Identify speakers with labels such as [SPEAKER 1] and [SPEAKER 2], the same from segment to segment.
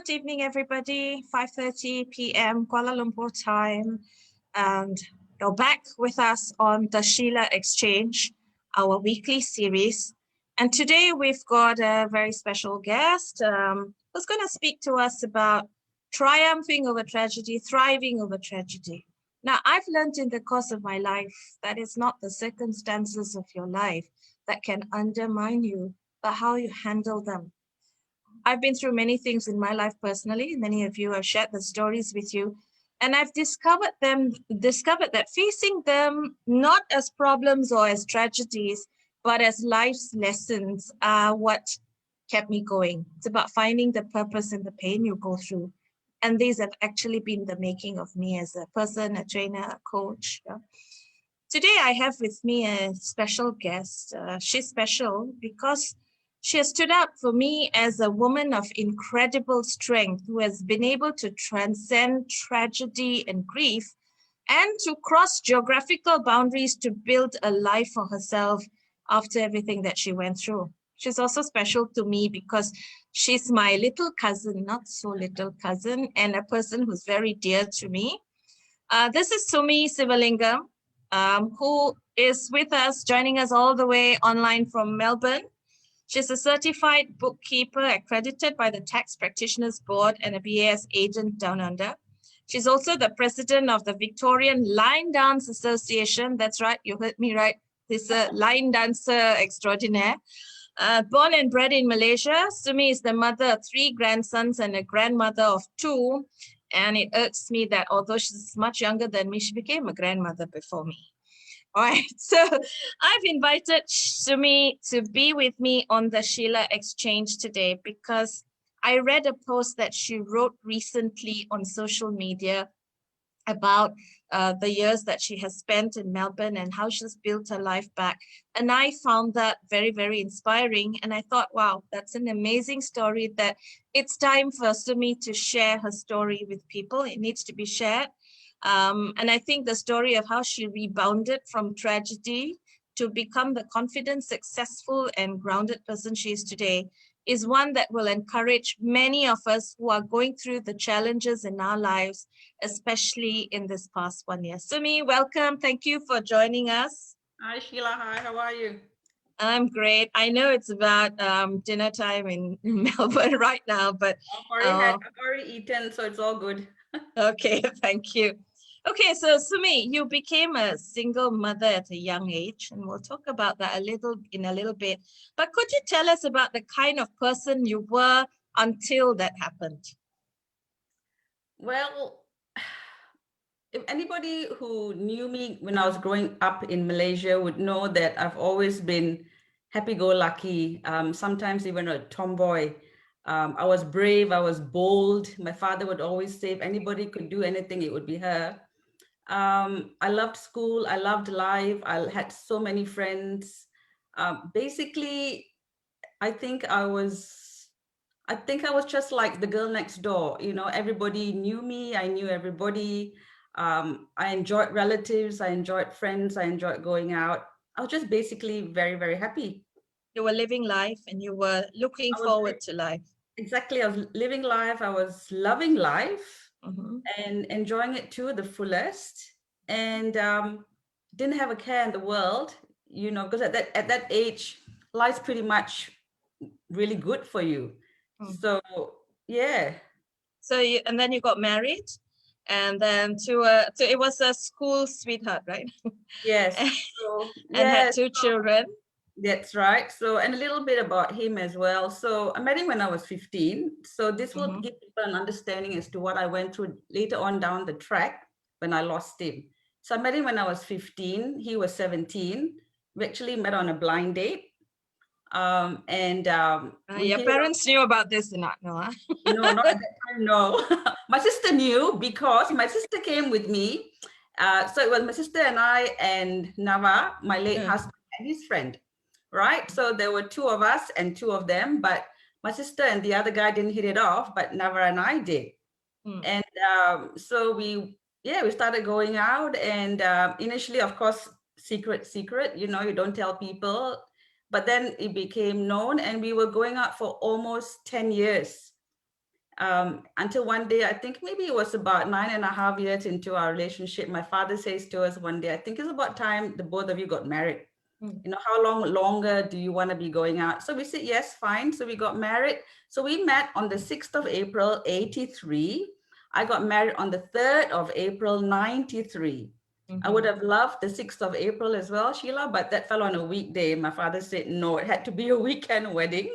[SPEAKER 1] Good evening, everybody. 5:30 p.m. Kuala Lumpur time. And you're back with us on the Sheila Exchange, our weekly series. And today we've got a very special guest who's going to speak to us about triumphing over tragedy, thriving over tragedy. Now, I've learned in the course of my life that it's not the circumstances of your life that can undermine you, but how you handle them. I've been through many things in my life personally. Many of you have shared the stories with you. And I've discovered that facing them not as problems or as tragedies, but as life's lessons are what kept me going. It's about finding the purpose in the pain you go through. And these have actually been the making of me as a person, a trainer, a coach. Today, I have with me a special guest. She's special because she has stood up for me as a woman of incredible strength who has been able to transcend tragedy and grief and to cross geographical boundaries to build a life for herself after everything that she went through. She's also special to me because she's my little cousin, not so little cousin, and a person who's very dear to me. This is Sumi Sivalingam, who is with us, joining us all the way online from Melbourne. She's a certified bookkeeper accredited by the Tax Practitioners Board and a BAS agent down under. She's also the president of the Victorian Line Dance Association. That's right, you heard me right. This line dancer extraordinaire. Born and bred in Malaysia, Sumi is the mother of 3 grandsons and a grandmother of 2. And it irks me that although she's much younger than me, she became a grandmother before me. All right, so I've invited Sumi to be with me on the Sheila Exchange today because I read a post that she wrote recently on social media about the years that she has spent in Melbourne and how she's built her life back. And I found that very, very inspiring. And I thought, wow, that's an amazing story that it's time for Sumi to share her story with people. It needs to be shared. And I think the story of how she rebounded from tragedy to become the confident, successful, and grounded person she is today is one that will encourage many of us who are going through the challenges in our lives, especially in this past 1 year. Sumi, welcome. Thank you for joining us.
[SPEAKER 2] Hi, Sheila. Hi, how are you?
[SPEAKER 1] I'm great. I know it's about dinner time in Melbourne right now, but
[SPEAKER 2] I've already eaten, so it's all good.
[SPEAKER 1] Okay, thank you. Okay, so Sumi, you became a single mother at a young age, and we'll talk about that in a little bit. But could you tell us about the kind of person you were until that happened?
[SPEAKER 2] Well, if anybody who knew me when I was growing up in Malaysia would know that I've always been happy-go-lucky, sometimes even a tomboy. I was brave, I was bold. My father would always say if anybody could do anything, it would be her. I loved school, I loved life, I had so many friends. Basically, I think I was just like the girl next door. You know, everybody knew me, I knew everybody. I enjoyed relatives, I enjoyed friends, I enjoyed going out. I was just basically very, very happy.
[SPEAKER 1] You were living life and you were looking forward to life.
[SPEAKER 2] Exactly, I was living life, I was loving life. And enjoying it to the fullest, and didn't have a care in the world, you know, because at that age, life's pretty much really good for you. So yeah.
[SPEAKER 1] So and then you got married, and then it was a school sweetheart, right?
[SPEAKER 2] Yes.
[SPEAKER 1] And had 2 children.
[SPEAKER 2] That's right. So, and a little bit about him as well. So I met him when I was 15. So this will give people an understanding as to what I went through later on down the track when I lost him. So I met him when I was 15. He was 17. We actually met on a blind date.
[SPEAKER 1] Your parents knew about this or not? No, huh?
[SPEAKER 2] No, not at that time, no. My sister knew because my sister came with me. So it was my sister and I and Nava, my late husband, and his friend. Right, so there were 2 of us and 2 of them, but my sister and the other guy didn't hit it off, but Nava and I did. And so we started going out, and initially, of course, secret, you know, you don't tell people, but then it became known, and we were going out for almost 10 years. until one day, I think maybe it was about 9.5 years into our relationship, my father says to us one day, I think it's about time the both of you got married. You know, how long longer do you want to be going out? So we said, yes, fine. So we got married. So we met on the 6th of April, 83. I got married on the 3rd of April, 93. I would have loved the 6th of April as well, Sheila, but that fell on a weekday. My father said, no, it had to be a weekend wedding.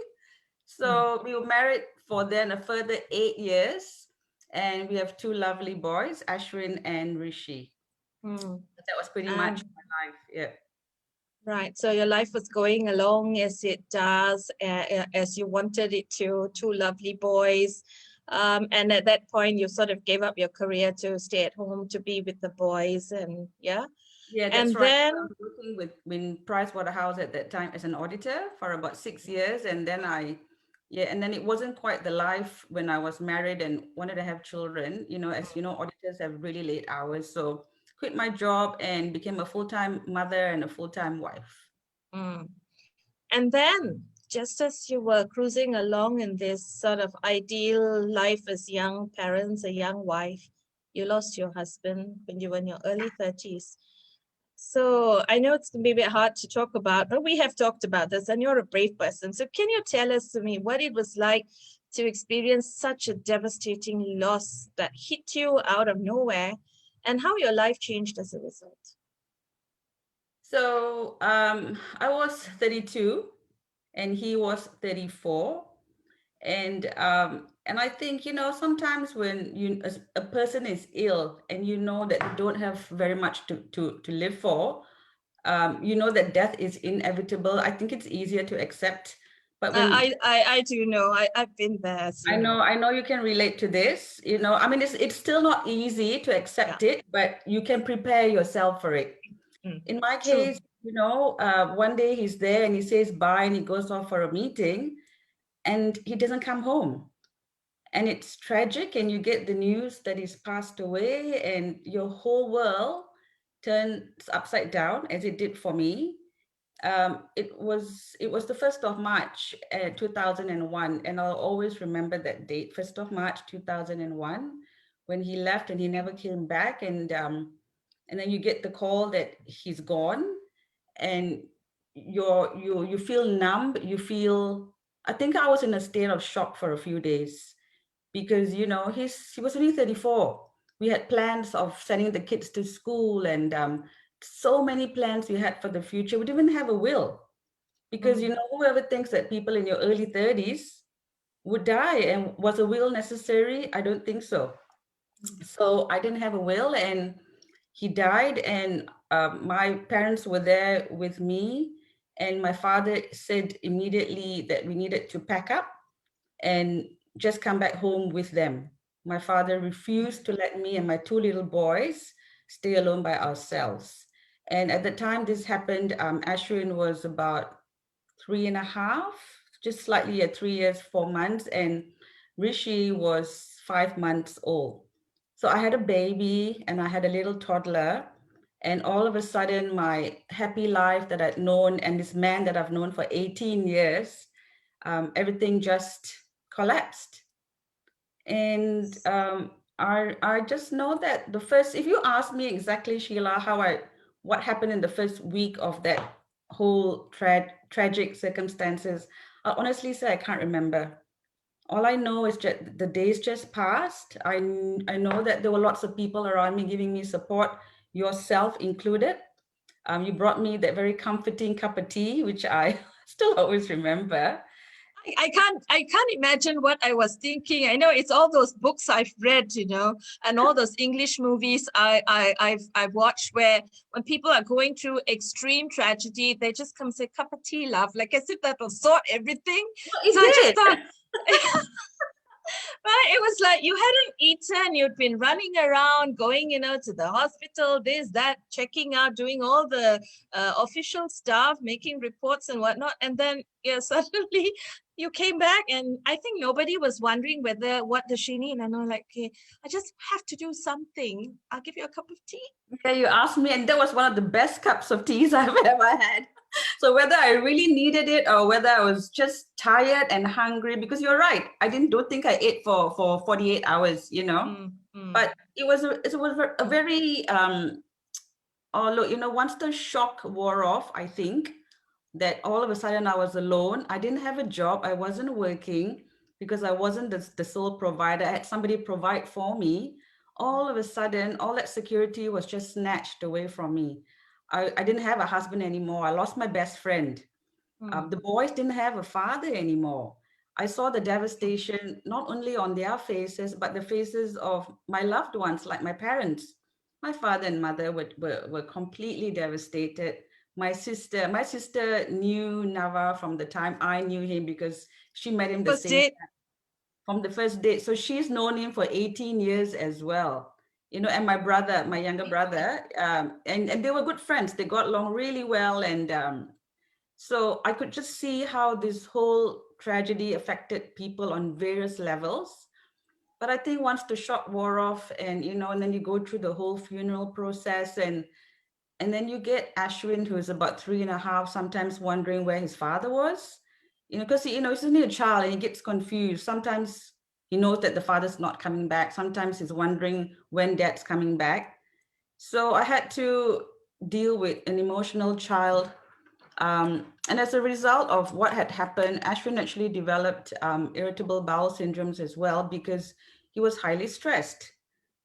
[SPEAKER 2] So we were married for then a further 8 years. And we have two lovely boys, Ashwin and Rishi. That was pretty much my life. Yeah.
[SPEAKER 1] Right. So your life was going along as it does, as you wanted it to, two lovely boys. And at that point, you sort of gave up your career to stay at home to be with the boys. And yeah.
[SPEAKER 2] Yeah, that's
[SPEAKER 1] And
[SPEAKER 2] right.
[SPEAKER 1] then,
[SPEAKER 2] I was working with Pricewaterhouse at that time as an auditor for about 6 years. And then and then it wasn't quite the life when I was married and wanted to have children. You know, as you know, auditors have really late hours. So quit my job and became a full-time mother and a full-time wife.
[SPEAKER 1] and then, just as you were cruising along in this sort of ideal life as young parents, a young wife, you lost your husband when you were in your early 30s. So I know it's maybe hard to talk about, but we have talked about this and you're a brave person. So can you tell us, to me, what it was like to experience such a devastating loss that hit you out of nowhere and how your life changed as a result?
[SPEAKER 2] So I was 32 and he was 34. And I think, you know, sometimes when a person is ill and you know that they don't have very much to live for, you know that death is inevitable. I think it's easier to accept. But when
[SPEAKER 1] I do know, I've been there. As you know.
[SPEAKER 2] I know you can relate to this. You know, I mean, it's still not easy to accept it, but you can prepare yourself for it. In my case, you know, one day he's there and he says bye and he goes off for a meeting and he doesn't come home. And it's tragic, and you get the news that he's passed away and your whole world turns upside down, as it did for me. It was the 1st of March 2001, and I'll always remember that date, 1st of March 2001, when he left and he never came back. And then you get the call that he's gone, and you feel numb. You feel, I think I was in a state of shock for a few days, because you know he was only 34. We had plans of sending the kids to school, and so many plans we had for the future. We didn't even have a will, because you know, whoever thinks that people in your early 30s would die, and was a will necessary? I don't think so. So I didn't have a will, and he died, and my parents were there with me, and my father said immediately that we needed to pack up and just come back home with them. My father refused to let me and my two little boys stay alone by ourselves. And at the time this happened, Ashwin was about 3.5, just slightly at 3 years, 4 months, and Rishi was 5 months old. So I had a baby and I had a little toddler, and all of a sudden my happy life that I'd known and this man that I've known for 18 years, everything just collapsed. And I just know that the first, if you ask me exactly, Sheila, what happened in the first week of that whole tragic circumstances, I honestly say I can't remember. All I know is just the days just passed. I know that there were lots of people around me giving me support, yourself included. You brought me that very comforting cup of tea, which I still always remember.
[SPEAKER 1] I can't imagine what I was thinking. I know it's all those books I've read, you know, and all those English movies I've watched, where when people are going through extreme tragedy, they just come say, cup of tea, love, like as if that will sort everything.
[SPEAKER 2] Well,
[SPEAKER 1] I just thought right, it was like you hadn't eaten, you'd been running around, going, you know, to the hospital, this, that, checking out, doing all the official stuff, making reports and whatnot, and then suddenly you came back, and I think nobody was wondering what does she need, and I'm like, okay, I just have to do something. I'll give you a cup of tea.
[SPEAKER 2] Yeah, you asked me, and that was one of the best cups of teas I've ever had. So whether I really needed it or whether I was just tired and hungry, because you're right, don't think I ate for 48 hours, you know. But it was a very oh look, you know, once the shock wore off, I think that all of a sudden I was alone. I didn't have a job. I wasn't working because I wasn't the sole provider. I had somebody provide for me. All of a sudden, all that security was just snatched away from me. I didn't have a husband anymore. I lost my best friend. The boys didn't have a father anymore. I saw the devastation not only on their faces, but the faces of my loved ones, like my parents. My father and mother were completely devastated. My sister knew Nava from the time I knew him because she met him the
[SPEAKER 1] First
[SPEAKER 2] same
[SPEAKER 1] date.
[SPEAKER 2] from the first date. So she's known him for 18 years as well. You know, and my brother, my younger brother, and they were good friends. They got along really well. And so I could just see how this whole tragedy affected people on various levels. But I think once the shock wore off and, you know, and then you go through the whole funeral process and then you get Ashwin, who is about 3.5, sometimes wondering where his father was, you know, because, you know, he's only a child and he gets confused. Sometimes he knows that the father's not coming back. Sometimes he's wondering when dad's coming back. So I had to deal with an emotional child. And as a result of what had happened, Ashwin actually developed irritable bowel syndromes as well because he was highly stressed.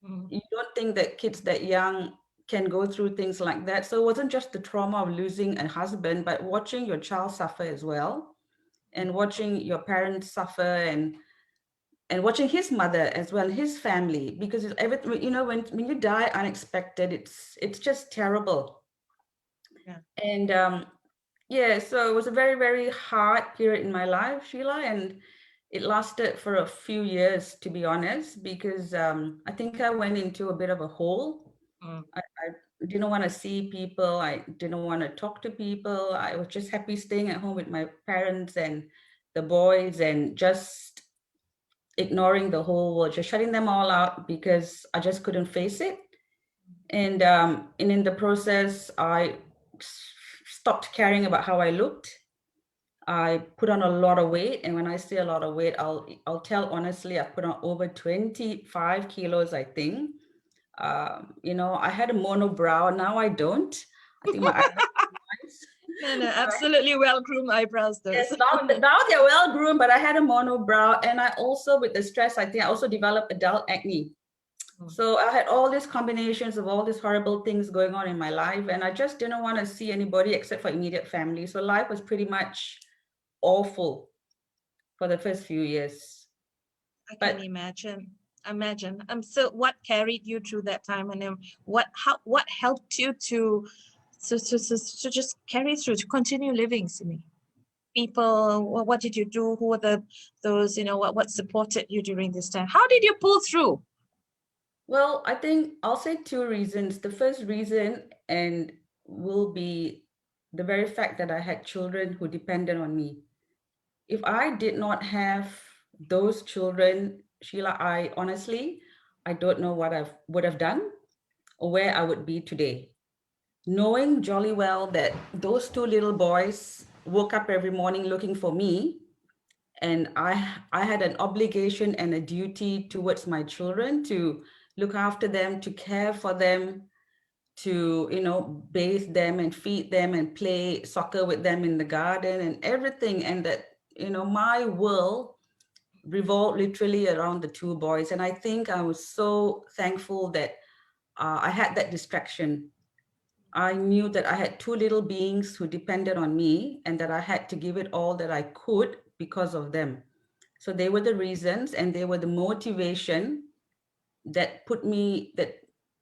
[SPEAKER 2] You don't think that kids that young can go through things like that. So it wasn't just the trauma of losing a husband, but watching your child suffer as well, and watching your parents suffer, and watching his mother as well, his family, because it's everything, you know, when you die unexpected, it's just terrible.
[SPEAKER 1] Yeah.
[SPEAKER 2] And yeah, so it was a very, very hard period in my life, Sheila, and it lasted for a few years, to be honest, because I think I went into a bit of a hole. I didn't want to see people. I didn't want to talk to people. I was just happy staying at home with my parents and the boys and just ignoring the whole world, just shutting them all out because I just couldn't face it. And in the process, I stopped caring about how I looked. I put on a lot of weight, and when I say a lot of weight, I'll tell honestly, I put on over 25 kilos, I think. You know, I had a monobrow. Now I don't. I think my eyebrows are nice.
[SPEAKER 1] No, absolutely well-groomed eyebrows, those.
[SPEAKER 2] Yes, now they're well groomed, but I had a monobrow, and I also, with the stress, I think I also developed adult acne. So I had all these combinations of all these horrible things going on in my life, and I just didn't want to see anybody except for immediate family. So life was pretty much awful for the first few years.
[SPEAKER 1] I can imagine. So what carried you through that time, and then what helped you to just carry through, to continue living, Sumi? People, what did you do? Who were those, you know, what supported you during this time? How did you pull through?
[SPEAKER 2] Well, I think I'll say two reasons. The first reason and will be the very fact that I had children who depended on me. If I did not have those children, Sheila, I honestly, I don't know what I would have done or where I would be today. Knowing jolly well that those two little boys woke up every morning looking for me, and I had an obligation and a duty towards my children to look after them, to care for them, to, you know, bathe them and feed them and play soccer with them in the garden and everything. And that, you know, my world revolved literally around the two boys. And I think I was so thankful that I had that distraction. I knew that I had two little beings who depended on me and that I had to give it all that I could because of them. So they were the reasons and they were the motivation that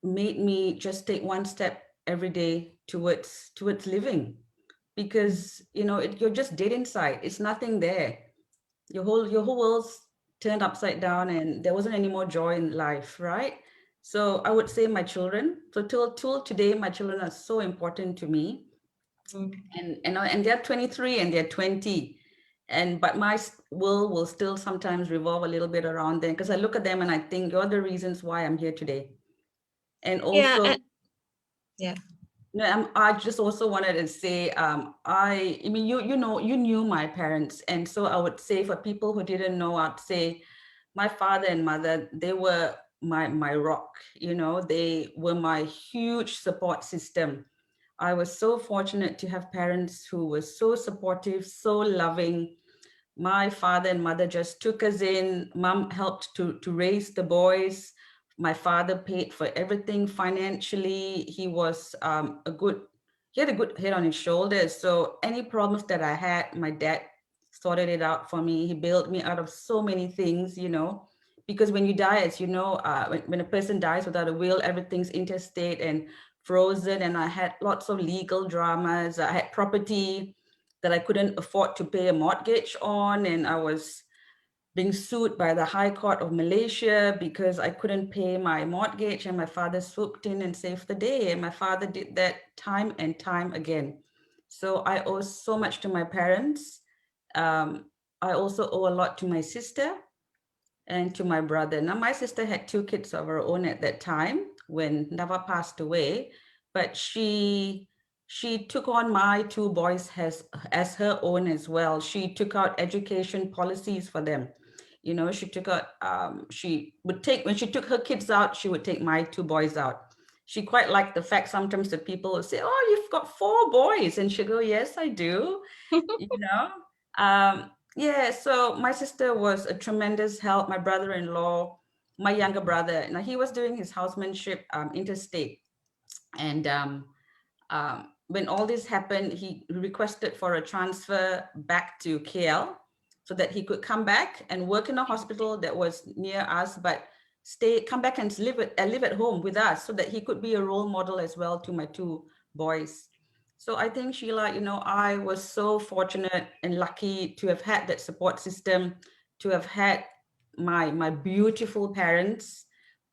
[SPEAKER 2] made me just take one step every day towards living. Because, you know, you're just dead inside. It's nothing there. Your whole world's turned upside down and there wasn't any more joy in life, right? So I would say my children. So till today, my children are so important to me. And they're 23 and they're 20. But my world will still sometimes revolve a little bit around them because I look at them and I think you're the reasons why I'm here today. And also,
[SPEAKER 1] Yeah.
[SPEAKER 2] No, I just also wanted to say, I mean, you know, you knew my parents, and so I would say for people who didn't know, I'd say my father and mother, they were my rock. You know, they were my huge support system. I was so fortunate to have parents who were so supportive, so loving. My father and mother just took us in. Mom helped to raise the boys. My father paid for everything financially. He was he had a good head on his shoulders. So any problems that I had, my dad sorted it out for me. He bailed me out of so many things, you know, because when you die, as you know, when a person dies without a will, everything's interstate and frozen. And I had lots of legal dramas. I had property that I couldn't afford to pay a mortgage on. And I was being sued by the High Court of Malaysia because I couldn't pay my mortgage. And my father swooped in and saved the day. And my father did that time and time again. So I owe so much to my parents. I also owe a lot to my sister and to my brother. Now, my sister had two kids of her own at that time when Nava passed away, but she took on my two boys as her own as well. She took out education policies for them. You know, she took out, she would take, when she took her kids out, she would take my two boys out. She quite liked the fact sometimes that people would say, oh, you've got four boys. And she'd go, yes, I do. You know, yeah, so my sister was a tremendous help. My brother-in-law, my younger brother, now he was doing his housemanship interstate. And when all this happened, he requested for a transfer back to KL so that he could come back and work in a hospital that was near us, but come back and live at home with us so that he could be a role model as well to my two boys. So I think, Sheila, you know, I was so fortunate and lucky to have had that support system, to have had my beautiful parents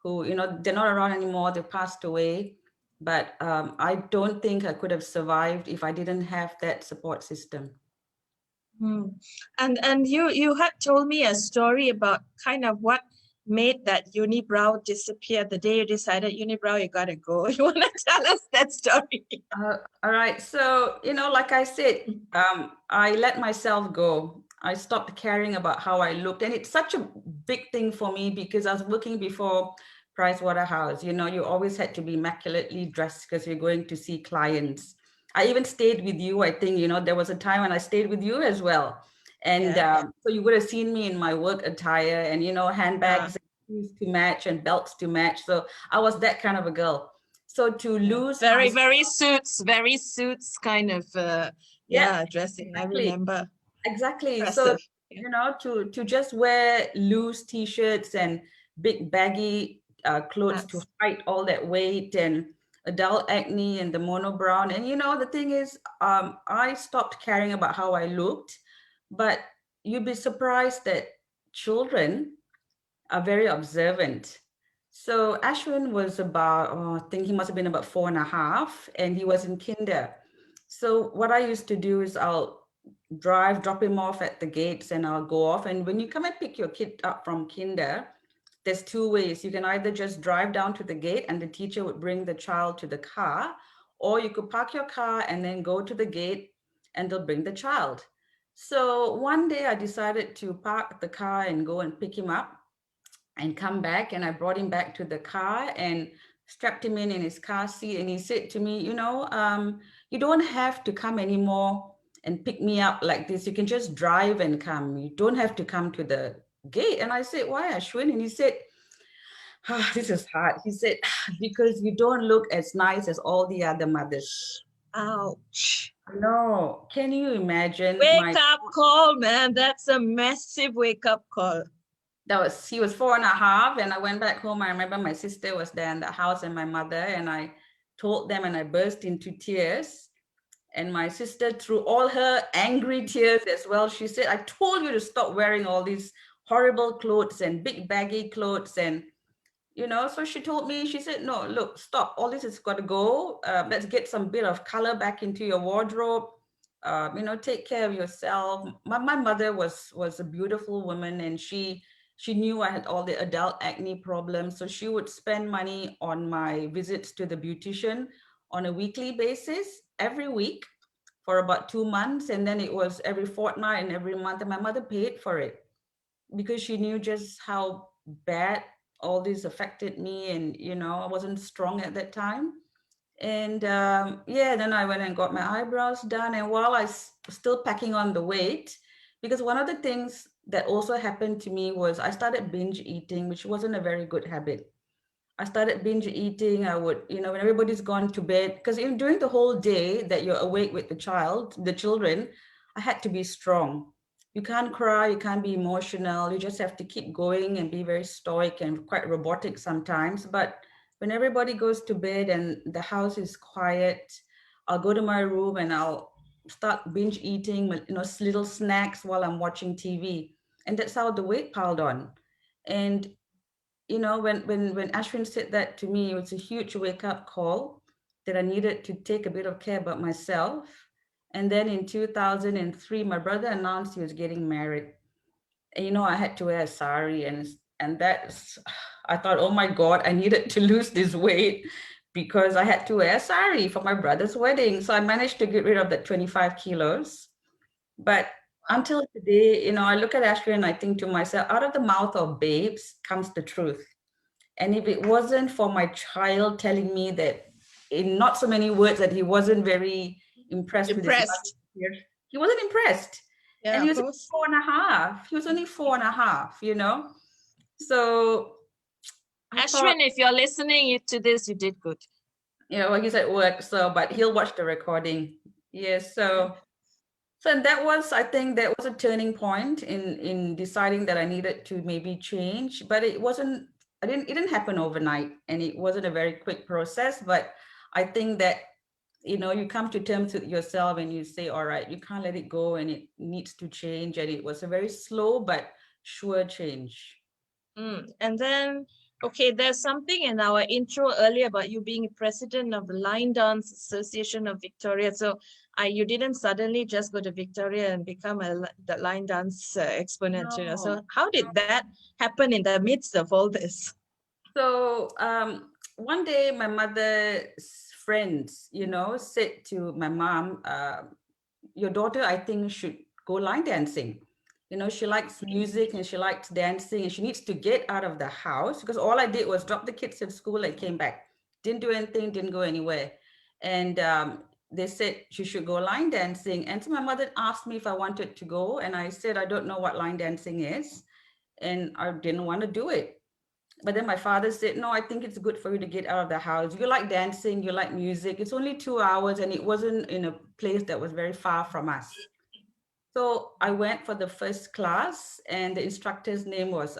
[SPEAKER 2] who, you know, they're not around anymore, they passed away. But I don't think I could have survived if I didn't have that support system.
[SPEAKER 1] And you had told me a story about kind of what made that unibrow disappear the day you decided unibrow, you gotta go. You want to tell us that story?
[SPEAKER 2] All right. So, you know, like I said, I let myself go. I stopped caring about how I looked. And it's such a big thing for me because I was working before Price Waterhouse. You know, you always had to be immaculately dressed because you're going to see clients. I even stayed with you. I think, you know, there was a time when I stayed with you as well. And so you would have seen me in my work attire and, you know, handbags, and shoes to match and belts to match. So I was that kind of a girl. So to lose
[SPEAKER 1] very suits kind of dressing.
[SPEAKER 2] exactly.
[SPEAKER 1] I remember.
[SPEAKER 2] Exactly.
[SPEAKER 1] Impressive.
[SPEAKER 2] So, you know, to just wear loose t-shirts and big baggy clothes to hide all that weight and adult acne and the monobrown. And, you know, the thing is, I stopped caring about how I looked, but you'd be surprised that children are very observant. So Ashwin was about, I think he must have been about 4.5, and he was in kinder. So what I used to do is I'll drop him off at the gates and I'll go off. And when you come and pick your kid up from kinder, there's two ways. You can either just drive down to the gate and the teacher would bring the child to the car, or you could park your car and then go to the gate and they'll bring the child. So one day I decided to park the car and go and pick him up and come back. And I brought him back to the car and strapped him in his car seat. And he said to me, you know, you don't have to come anymore and pick me up like this. You can just drive and come. You don't have to come to the gate. And I said, why, Ashwin? And he said, this is hard. He said, because you don't look as nice as all the other mothers.
[SPEAKER 1] Ouch.
[SPEAKER 2] No, can you imagine?
[SPEAKER 1] Wake up call, man. That's a massive wake up call.
[SPEAKER 2] He was 4.5, and I went back home. I remember my sister was there in the house and my mother, and I told them and I burst into tears. And my sister, through all her angry tears as well, she said, I told you to stop wearing all these horrible clothes and big baggy clothes. And, you know, so she told me, she said, no, look, stop. All this has got to go. Let's get some bit of color back into your wardrobe. You know, take care of yourself. My mother was a beautiful woman, and she knew I had all the adult acne problems. So she would spend money on my visits to the beautician, on a weekly basis every week for about 2 months. And then it was every fortnight and every month. And my mother paid for it because she knew just how bad all this affected me. And, you know, I wasn't strong at that time. And yeah, then I went and got my eyebrows done. And while I was still packing on the weight, because one of the things that also happened to me was I started binge eating, which wasn't a very good habit. I started binge eating. I would, you know, when everybody's gone to bed, because during the whole day that you're awake with the children, I had to be strong. You can't cry, you can't be emotional. You just have to keep going and be very stoic and quite robotic sometimes. But when everybody goes to bed and the house is quiet, I'll go to my room and I'll start binge eating, you know, little snacks while I'm watching TV. And that's how the weight piled on. And you know, when Ashwin said that to me, it was a huge wake up call that I needed to take a bit of care about myself. And then in 2003, my brother announced he was getting married. And you know, I had to wear a sari, and that's I thought, oh my God, I needed to lose this weight because I had to wear a sari for my brother's wedding. So I managed to get rid of the 25 kilos. But until today, you know, I look at Ashwin and I think to myself, out of the mouth of babes comes the truth. And if it wasn't for my child telling me that in not so many words that he wasn't very impressed with his
[SPEAKER 1] Impressed.
[SPEAKER 2] mother, he wasn't impressed. And
[SPEAKER 1] Yeah,
[SPEAKER 2] he
[SPEAKER 1] of
[SPEAKER 2] was
[SPEAKER 1] course.
[SPEAKER 2] 4.5. He was only 4.5, you know? So I thought,
[SPEAKER 1] Ashwin, if you're listening to this, you did good.
[SPEAKER 2] you know, he's at work, so, but he'll watch the recording. Yes. So that was, I think that was a turning point in deciding that I needed to maybe change, but it didn't happen overnight, and it wasn't a very quick process. But I think that, you know, you come to terms with yourself and you say, all right, you can't let it go and it needs to change. And it was a very slow but sure change.
[SPEAKER 1] And then, okay, there's something in our intro earlier about you being president of the Line Dance Association of Victoria. So you didn't suddenly just go to Victoria and become the line dance exponent, you know. So
[SPEAKER 2] No.
[SPEAKER 1] how did that happen in the midst of all this?
[SPEAKER 2] So one day my mother's friends, you know, said to my mom, your daughter, I think, should go line dancing. You know, she likes music and she likes dancing and she needs to get out of the house, because all I did was drop the kids at school and came back. Didn't do anything, didn't go anywhere. And they said she should go line dancing. And so my mother asked me if I wanted to go. And I said, I don't know what line dancing is. And I didn't want to do it. But then my father said, no, I think it's good for you to get out of the house. You like dancing, you like music. It's only 2 hours and it wasn't in a place that was very far from us. So I went for the first class and the instructor's name was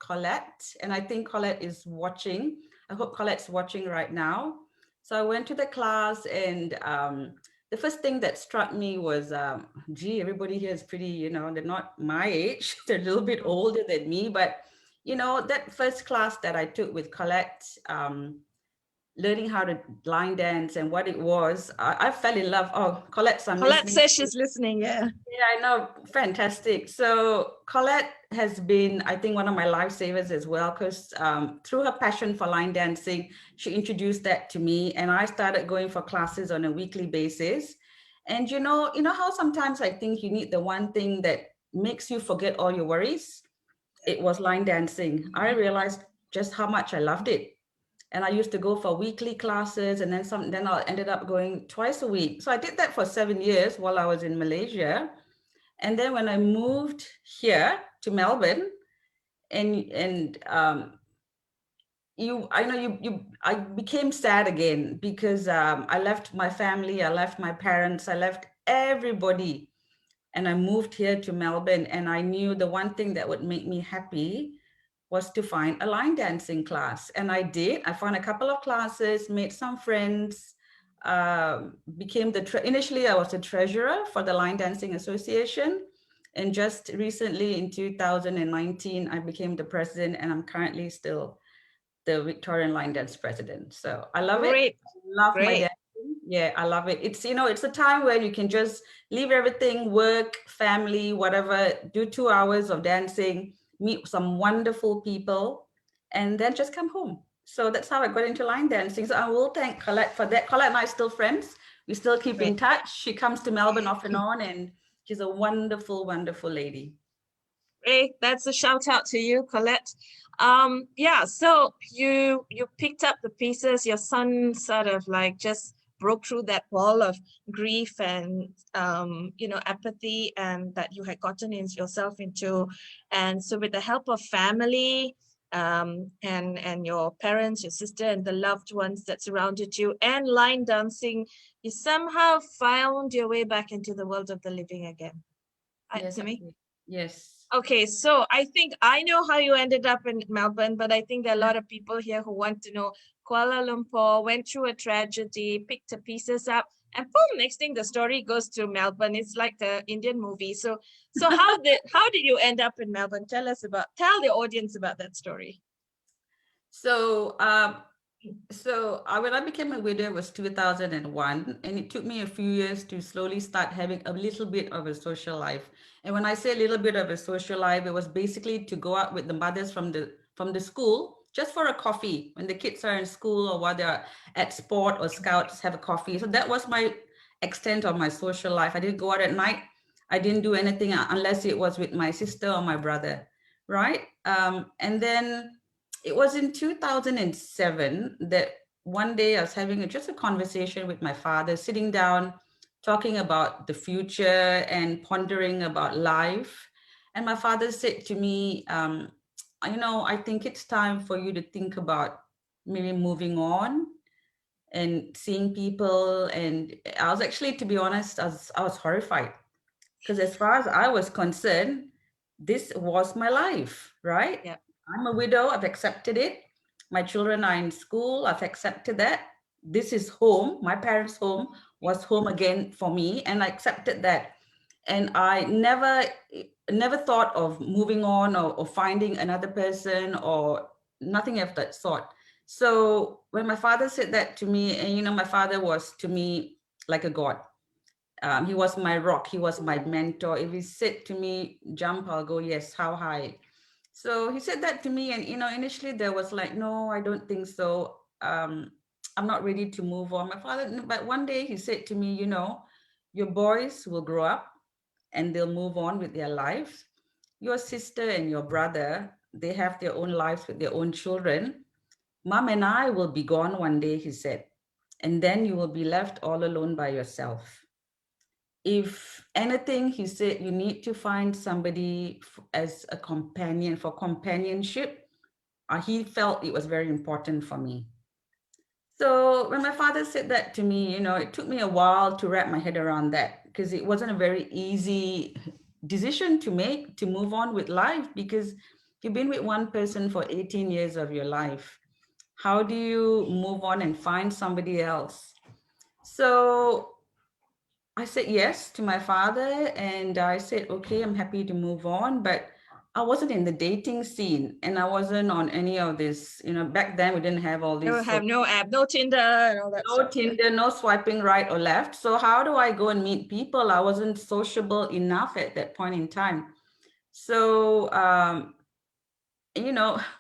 [SPEAKER 2] Colette. And I think Colette is watching. I hope Colette's watching right now. So I went to the class and the first thing that struck me was, gee, everybody here is pretty, you know, they're not my age. They're a little bit older than me. But, you know, that first class that I took with Colette, learning how to line dance and what it was, I fell in love. Oh, Colette, I'm
[SPEAKER 1] Colette
[SPEAKER 2] listening.
[SPEAKER 1] says she's listening, yeah.
[SPEAKER 2] Yeah, I know. Fantastic. So Colette has been, I think, one of my lifesavers as well, because through her passion for line dancing, she introduced that to me, and I started going for classes on a weekly basis. And you know how sometimes I think you need the one thing that makes you forget all your worries. It was line dancing. I realized just how much I loved it. And I used to go for weekly classes, and then I ended up going twice a week. So I did that for 7 years while I was in Malaysia. And then when I moved here to Melbourne, I became sad again because I left my family, I left my parents, I left everybody, and I moved here to Melbourne. And I knew the one thing that would make me happy was to find a line dancing class. And I did. I found a couple of classes, made some friends, became initially I was the treasurer for the Line Dancing Association. And just recently in 2019, I became the president, and I'm currently still the Victorian Line Dance president. So I love it. I love my dancing. Yeah, I love it. It's, you know, it's a time where you can just leave everything, work, family, whatever, do 2 hours of dancing, meet some wonderful people, and then just come home. So that's how I got into line dancing. So I will thank Colette for that. Colette and I are still friends. We still keep in
[SPEAKER 1] Great.
[SPEAKER 2] touch. She comes to Melbourne off and on, and she's a wonderful, wonderful lady.
[SPEAKER 1] Great. That's a shout out to you, Colette. Yeah, so you picked up the pieces. Your son sort of like just broke through that wall of grief and apathy and that you had gotten yourself into. And so with the help of family, and your parents, your sister, and the loved ones that surrounded you, and line dancing, you somehow found your way back into the world of the living again.
[SPEAKER 2] Yes, I
[SPEAKER 1] Sumi?
[SPEAKER 2] did. Yes.
[SPEAKER 1] Okay, so I think I know how you ended up in Melbourne, but I think there are a lot of people here who want to know. Kuala Lumpur went through a tragedy, picked the pieces up, and boom, next thing the story goes to Melbourne. It's like the Indian movie. So how did you end up in Melbourne? Tell the audience about that story.
[SPEAKER 2] So when I became a widow, it was 2001, and it took me a few years to slowly start having a little bit of a social life. And when I say a little bit of a social life, it was basically to go out with the mothers from the school just for a coffee when the kids are in school or while they're at sport or scouts, have a coffee. So that was my extent of my social life. I didn't go out at night. I didn't do anything unless it was with my sister or my brother, right? And then it was in 2007 that one day I was having just a conversation with my father, sitting down, talking about the future and pondering about life. And my father said to me, I think it's time for you to think about maybe moving on and seeing people. And I was actually, to be honest, I was horrified because as far as I was concerned, this was my life, right?
[SPEAKER 1] Yeah.
[SPEAKER 2] I'm a widow, I've accepted it. My children are in school, I've accepted that. This is home. My parents' home was home again for me, and I accepted that. And I never thought of moving on or finding another person or nothing of that sort. So when my father said that to me, and my father was to me like a god. He was my rock. He was my mentor. If he said to me, jump, I'll go, yes, how high? So he said that to me. And, initially there was like, no, I don't think so. I'm not ready to move on. My father, but one day he said to me, your boys will grow up and they'll move on with their lives. Your sister and your brother, they have their own lives with their own children. Mom and I will be gone one day, he said. And then you will be left all alone by yourself. If anything, he said, you need to find somebody as a companion for companionship. He felt it was very important for me. So when my father said that to me, it took me a while to wrap my head around that because it wasn't a very easy decision to make to move on with life because you've been with one person for 18 years of your life. How do you move on and find somebody else? So I said yes to my father and I said, okay, I'm happy to move on. But I wasn't in the dating scene and I wasn't on any of this. Back then we didn't have all
[SPEAKER 1] You
[SPEAKER 2] these.
[SPEAKER 1] have no app, no Tinder, and all that
[SPEAKER 2] No
[SPEAKER 1] stuff.
[SPEAKER 2] Tinder, no swiping right or left. So how do I go and meet people? I wasn't sociable enough at that point in time. So,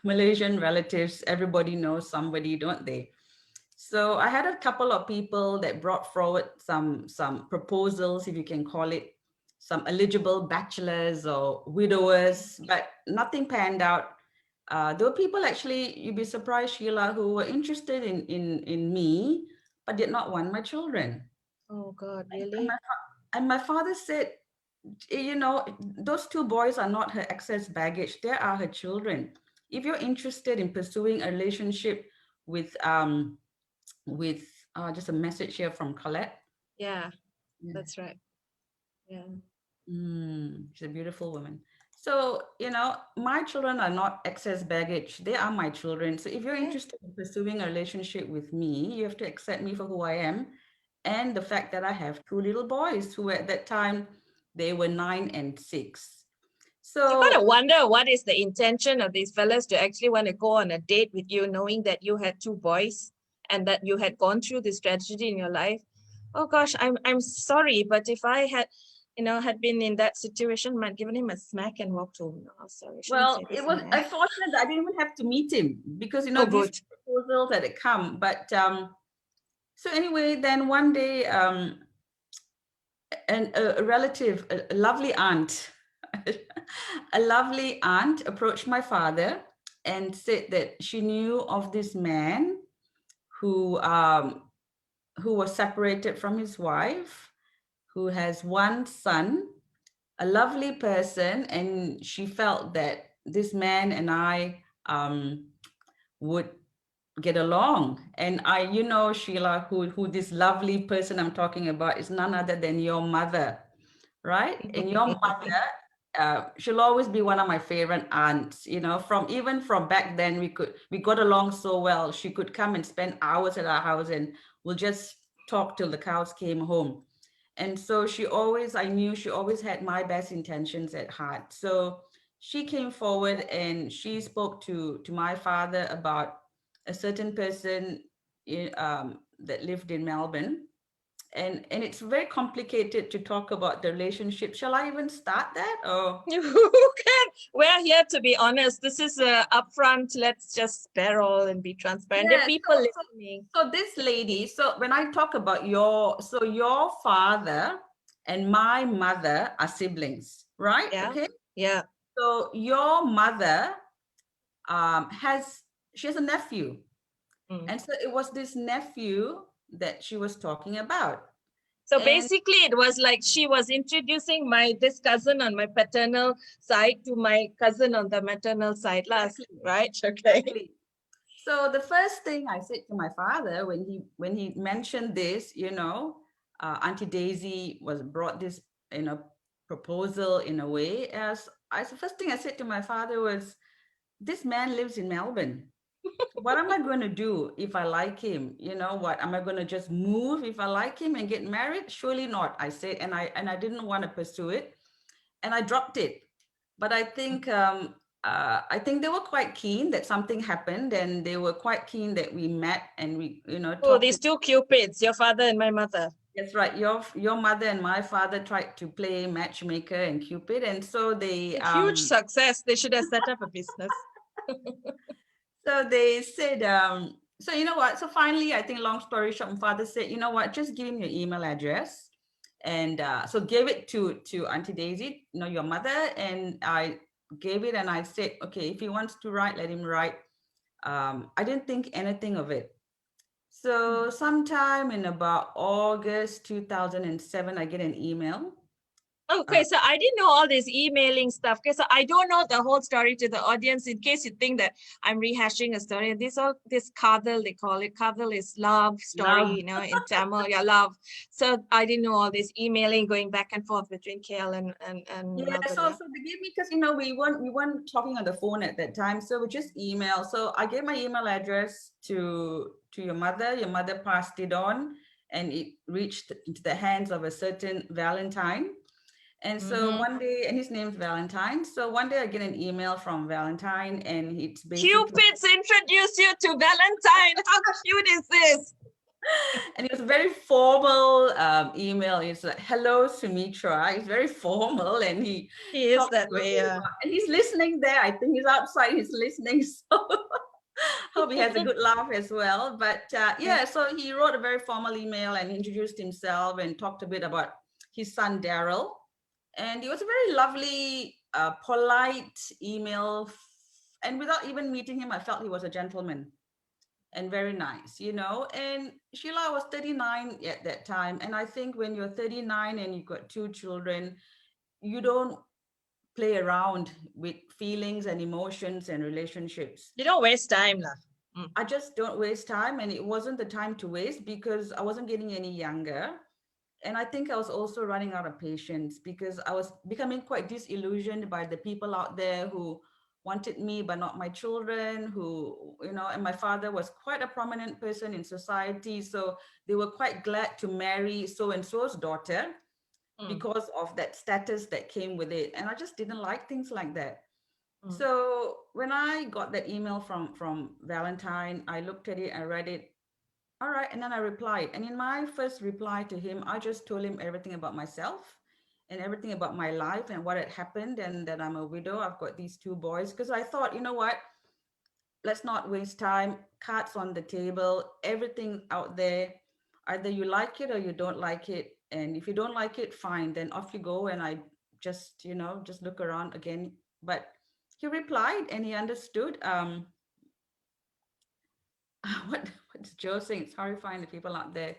[SPEAKER 2] Malaysian relatives, everybody knows somebody, don't they? So I had a couple of people that brought forward some proposals, if you can call it, some eligible bachelors or widowers, but nothing panned out. There were people actually, you'd be surprised, Sheila, who were interested in me, but did not want my children.
[SPEAKER 1] Oh God,
[SPEAKER 2] And
[SPEAKER 1] really?
[SPEAKER 2] my father said, those two boys are not her excess baggage. They are her children. If you're interested in pursuing a relationship with with just a message here from Colette.
[SPEAKER 1] Yeah,
[SPEAKER 2] Yeah.
[SPEAKER 1] that's right. Yeah.
[SPEAKER 2] She's a beautiful woman. So, my children are not excess baggage. They are my children. So if you're
[SPEAKER 1] Yeah.
[SPEAKER 2] interested in pursuing a relationship with me, you have to accept me for who I am. And the fact that I have two little boys who at that time, they were 9 and 6.
[SPEAKER 1] You gotta
[SPEAKER 2] So
[SPEAKER 1] wonder what is the intention of these fellas to actually want to go on a date with you, knowing that you had two boys and that you had gone through this tragedy in your life. Oh gosh, I'm sorry, but if I had been in that situation, I might have given him a smack and walked home. No, sorry, I shouldn't
[SPEAKER 2] well,
[SPEAKER 1] say
[SPEAKER 2] it
[SPEAKER 1] this on
[SPEAKER 2] was
[SPEAKER 1] air.
[SPEAKER 2] unfortunate that I didn't even have to meet him because
[SPEAKER 1] Oh,
[SPEAKER 2] these
[SPEAKER 1] good.
[SPEAKER 2] proposals that had come. But so anyway, then one day, a relative, a lovely aunt, a lovely aunt approached my father and said that she knew of this man who was separated from his wife, who has one son, a lovely person, and she felt that this man and I would get along. And Sheila, who this lovely person I'm talking about is none other than your mother, right? And your mother, she'll always be one of my favorite aunts. From back then, we got along so well. She could come and spend hours at our house, and we'll just talk till the cows came home. And so I knew she always had my best intentions at heart. So she came forward and she spoke to my father about a certain person that lived in Melbourne. And it's very complicated to talk about the relationship. Shall I even start that? Or
[SPEAKER 1] We're here to be honest. This is upfront. Let's just spare all and be transparent. There are people listening.
[SPEAKER 2] So this lady, so when I talk about your father and my mother are siblings, right?
[SPEAKER 1] Yeah.
[SPEAKER 2] Okay.
[SPEAKER 1] Yeah.
[SPEAKER 2] So your mother she has a nephew. And so it was this nephew that she was talking about.
[SPEAKER 1] So basically, it was like she was introducing this cousin on my paternal side to my cousin on the maternal side, right? Okay.
[SPEAKER 2] Exactly. So the first thing I said to my father when he mentioned this, Auntie Daisy brought this proposal in a way, the first thing I said to my father was, this man lives in Melbourne. What am I going to do if I like him? What am I going to just move if I like him and get married? Surely not, I said, and I didn't want to pursue it, and I dropped it. But I think they were quite keen that something happened, and they were quite keen that we met and we
[SPEAKER 1] talked. These two cupids, your father and my mother.
[SPEAKER 2] That's right. Your mother and my father tried to play matchmaker and cupid, and so they
[SPEAKER 1] huge success. They should have set up a business.
[SPEAKER 2] So they said, so you know what? So finally, I think long story short, my father said, you know what? Just give him your email address. And so gave it to Auntie Daisy, your mother. And I gave it and I said, okay, if he wants to write, let him write. I didn't think anything of it. So sometime in about August 2007, I get an email.
[SPEAKER 1] Okay, so I didn't know all this emailing stuff. Okay, so I don't know the whole story to the audience in case you think that I'm rehashing a story. This kadal, they call it. Kadal is love story,
[SPEAKER 2] Love.
[SPEAKER 1] in Tamil, love. So I didn't know all this emailing going back and forth between KL and
[SPEAKER 2] yeah. So they gave me, because we weren't talking on the phone at that time, so we just email. So I gave my email address to your mother. Your mother passed it on, and it reached into the hands of a certain Valentine. And so one day, and his name's Valentine. So one day I get an email from Valentine, and it's basically
[SPEAKER 1] Cupid's introduced you to Valentine. How cute is this?
[SPEAKER 2] And it was a very formal email. It's like, hello, Sumitra. It's very formal, and he
[SPEAKER 1] is that way.
[SPEAKER 2] And he's listening there. I think he's outside. He's listening. So hope he has a good laugh as well. But so he wrote a very formal email and introduced himself and talked a bit about his son, Daryl. And it was a very lovely, polite email. And without even meeting him, I felt he was a gentleman and very nice, And Sheila was 39 at that time. And I think when you're 39 and you've got two children, you don't play around with feelings and emotions and relationships.
[SPEAKER 1] You don't waste time.
[SPEAKER 2] I just don't waste time. And it wasn't the time to waste because I wasn't getting any younger. And I think I was also running out of patience because I was becoming quite disillusioned by the people out there who wanted me, but not my children, who, and my father was quite a prominent person in society. So they were quite glad to marry so-and-so's daughter because of that status that came with it. And I just didn't like things like that. So when I got that email from Valentine, I looked at it, I read it. All right. And then I replied. And in my first reply to him, I just told him everything about myself and everything about my life and what had happened, and that I'm a widow. I've got these two boys, because I thought, you know what? let's not waste time. Cards on the table, everything out there. Either you like it or you don't like it. And if you don't like it, fine, then off you go. And I just, just look around again. But he replied and he understood. What's Joe saying? It's horrifying, the people out there.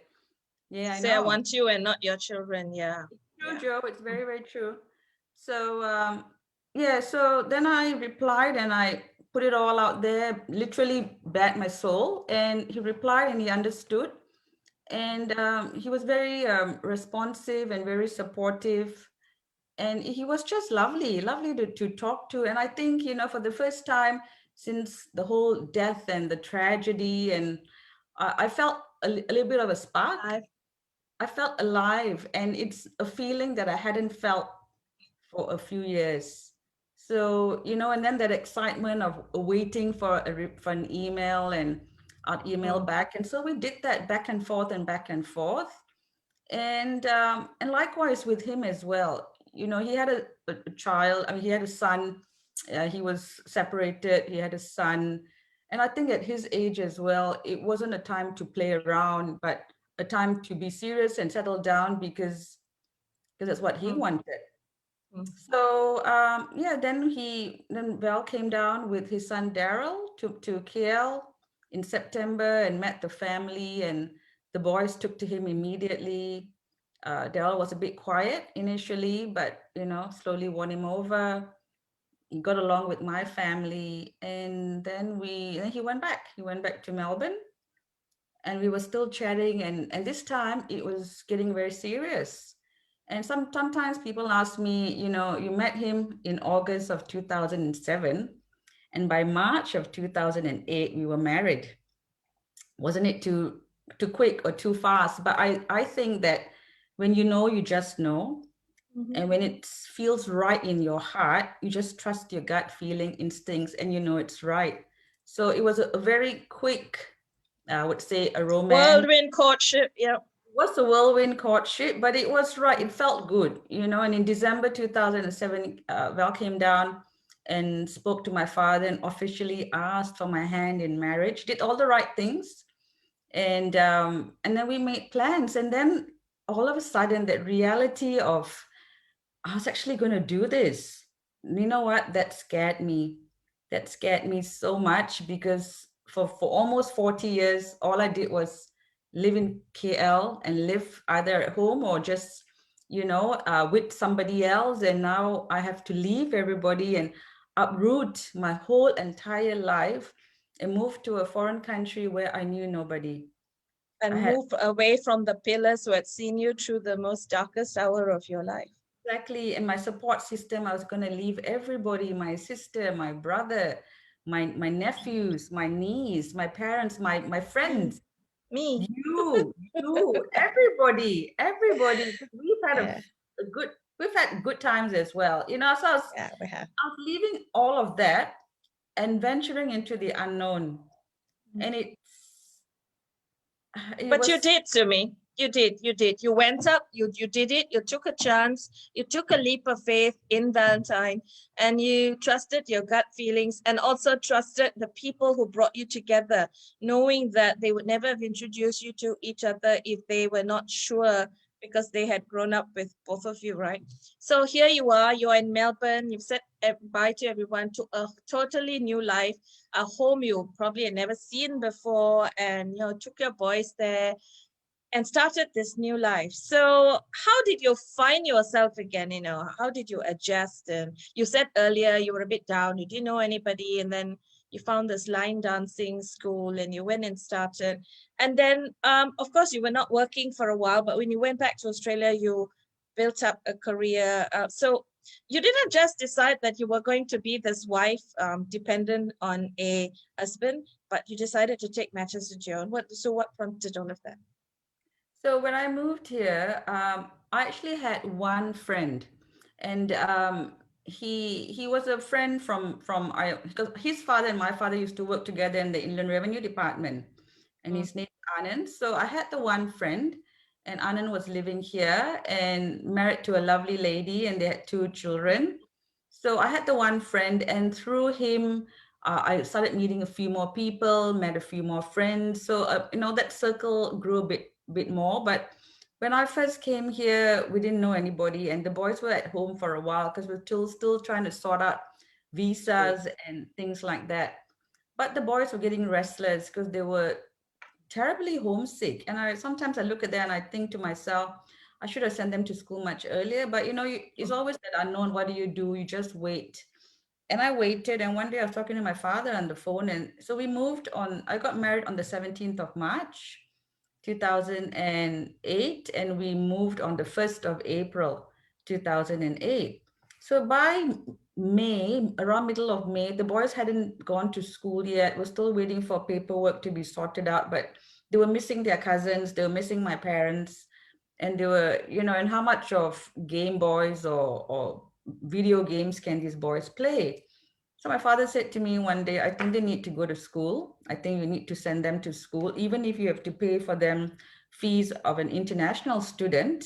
[SPEAKER 2] Yeah, I
[SPEAKER 1] Say I
[SPEAKER 2] know.
[SPEAKER 1] want you and not your children. Yeah.
[SPEAKER 2] True,
[SPEAKER 1] Yeah.
[SPEAKER 2] Joe. It's very, very true. So, yeah, so then I replied and I put it all out there, literally bared my soul. And he replied and he understood. And he was very responsive and very supportive. And he was just lovely, lovely to talk to. And I think, for the first time since the whole death and the tragedy, and I felt a little bit of a spark.
[SPEAKER 1] Alive.
[SPEAKER 2] I felt alive, and it's a feeling that I hadn't felt for a few years. So, and then that excitement of waiting for an email, and I'd email back. And so we did that back and forth and back and forth. And likewise with him as well. He had a child. I mean, he had a son. He was separated. He had a son. And I think at his age as well, it wasn't a time to play around, but a time to be serious and settle down, because that's what he wanted. So yeah, then Val came down with his son Daryl to KL in September and met the family, and the boys took to him immediately. Daryl was a bit quiet initially, but slowly won him over. He got along with my family, and then he went back. He went back to Melbourne, and we were still chatting, and this time it was getting very serious. And sometimes people ask me, you met him in August of 2007, and by March of 2008 we were married. Wasn't it too quick or too fast? But I think that when you just know, and when it feels right in your heart, you just trust your gut feeling, instincts, and it's right. So it was a very quick, I would say, a romance.
[SPEAKER 1] Whirlwind courtship. Yeah.
[SPEAKER 2] It was a whirlwind courtship, but it was right. It felt good, And in December 2007, Val came down and spoke to my father and officially asked for my hand in marriage. Did all the right things, and then we made plans. And then all of a sudden, that reality of I was actually going to do this. You know what? That scared me. That scared me so much, because for almost 40 years, all I did was live in KL and live either at home or just, with somebody else. And now I have to leave everybody and uproot my whole entire life and move to a foreign country where I knew nobody.
[SPEAKER 1] And move away from the pillars who had seen you through the most darkest hour of your life.
[SPEAKER 2] Exactly. And my support system, I was going to leave everybody, my sister, my brother, my nephews, my niece, my parents, my friends.
[SPEAKER 1] Me.
[SPEAKER 2] You, everybody. We've had good times as well. So
[SPEAKER 1] Yeah, we have.
[SPEAKER 2] I was leaving all of that and venturing into the unknown. And
[SPEAKER 1] But you did, Sumi. You did. You went up, you did it, you took a chance, you took a leap of faith in Valentine, and you trusted your gut feelings and also trusted the people who brought you together, knowing that they would never have introduced you to each other if they were not sure, because they had grown up with both of you, right? So here you are, you're in Melbourne, you've said bye to everyone, to a totally new life, a home you probably had never seen before, and took your boys there and started this new life. So how did you find yourself again? How did you adjust? And you said earlier you were a bit down, you didn't know anybody, and then you found this line dancing school and you went and started. And then, of course, you were not working for a while, but when you went back to Australia, you built up a career. So you didn't just decide that you were going to be this wife dependent on a husband, but you decided to take matters into your own. So what prompted all of that?
[SPEAKER 2] So when I moved here, I actually had one friend, and he was a friend because his father and my father used to work together in the Inland Revenue Department, and his name is Anand. So I had the one friend, and Anand was living here and married to a lovely lady, and they had two children. So I had the one friend, and through him, I started meeting a few more people, met a few more friends. So, that circle grew a bit more. But when I first came here, we didn't know anybody, and the boys were at home for a while because we're still trying to sort out visas and things like that. But the boys were getting restless because they were terribly homesick. And sometimes I look at them and I think to myself, I should have sent them to school much earlier. But it's always that unknown. What do? You just wait. And I waited. And one day I was talking to my father on the phone. And so we moved on. I got married on the 17th of March, 2008. And we moved on the 1st of April, 2008. So by May, around middle of May, the boys hadn't gone to school yet. We're still waiting for paperwork to be sorted out, but they were missing their cousins, they were missing my parents, and they were, and how much of Game Boys or video games can these boys play? So my father said to me one day, I think they need to go to school. I think you need to send them to school, even if you have to pay for them fees of an international student,